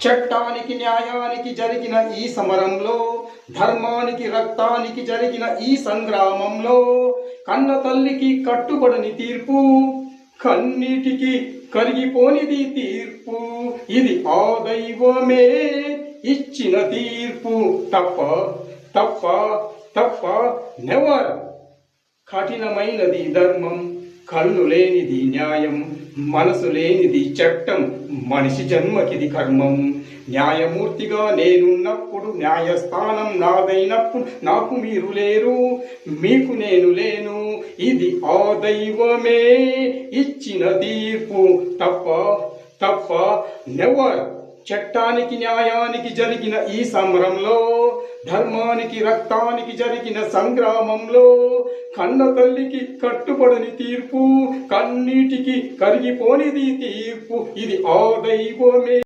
చట్టానికి న్యాయానికి జరిగిన ఈ సమరంలో, ధర్మానికి రక్తానికి జరిగిన ఈ సంగ్రామంలో కన్న తల్లికి కట్టుబడని తీర్పు, కన్నీటికి కరిగిపోనిది తీర్పు. ఇది ఆ దైవమే ఇచ్చిన తీర్పు. తప్ప తప్ప తప్ప నెవర్. కఠినమైనది ధర్మం, కళ్ళు లేనిది న్యాయం, మనసు లేనిది చట్టం, మనిషి జన్మకిది కర్మం. న్యాయమూర్తిగా నేనున్నప్పుడు, న్యాయస్థానం నాదైనప్పుడు నాకు మీరు లేరు, మీకు నేను లేను. ఇది ఆ దైవమే ఇచ్చిన తీర్పు. తప్ప తప్ప నెవర్. చట్టానికి న్యాయానికి జరిగిన ఈ సమరంలో, ధర్మానికి రక్తానికి జరిగిన సంగ్రామంలో కన్న తల్లికి కట్టుబడని తీర్పు, కన్నీటికి కరిగిపోనిది తీర్పు. ఇది ఆ దైవమే.